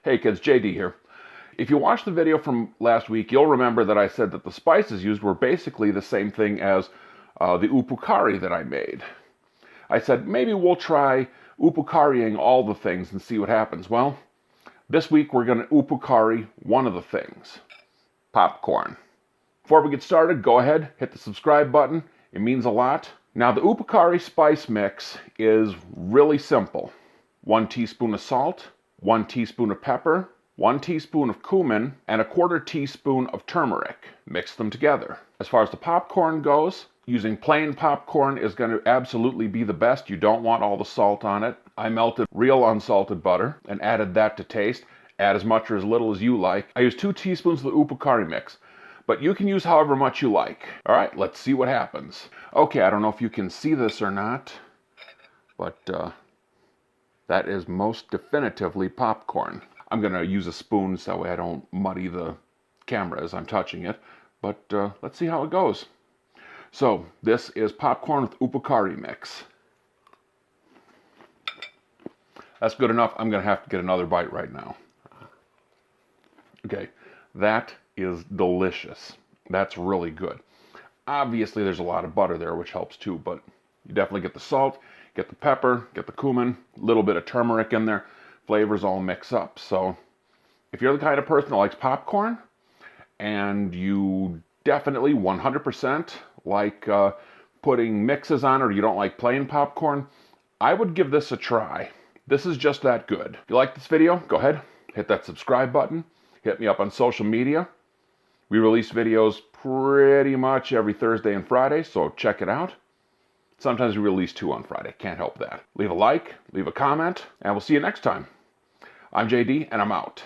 Hey kids, JD here. If you watched the video from last week, you'll remember that I said that the spices used were basically the same thing as the Uppukari that I made. I said maybe we'll try Uppukariing all the things and see what happens. Well, this week we're going to Uppukari one of the things, popcorn. Before we get started, go ahead, hit the subscribe button. It means a lot. Now the Uppukari spice mix is really simple. 1 teaspoon of salt, 1 teaspoon of pepper, 1 teaspoon of cumin, and 1/4 teaspoon of turmeric. Mix them together. As far as the popcorn goes, using plain popcorn is going to absolutely be the best. You don't want all the salt on it. I melted real unsalted butter and added that to taste. Add as much or as little as you like. I used 2 teaspoons of the Uppukari mix, but you can use however much you like. All right, let's see what happens. Okay, I don't know if you can see this or not, but that is most definitively popcorn. I'm going to use a spoon so that way I don't muddy the camera as I'm touching it. But let's see how it goes. So this is popcorn with Uppukari mix. That's good enough. I'm going to have to get another bite right now. Okay, that is delicious. That's really good. Obviously there's a lot of butter there, which helps too, but you definitely get the salt, get the pepper, get the cumin, a little bit of turmeric in there. Flavors all mix up. So if you're the kind of person that likes popcorn and you definitely 100% like putting mixes on it, or you don't like plain popcorn, I would give this a try. This is just that good. If you like this video, go ahead, hit that subscribe button. Hit me up on social media. We release videos pretty much every Thursday and Friday, so check it out. Sometimes we release 2 on Friday. Can't help that. Leave a like, leave a comment, and we'll see you next time. I'm JD, and I'm out.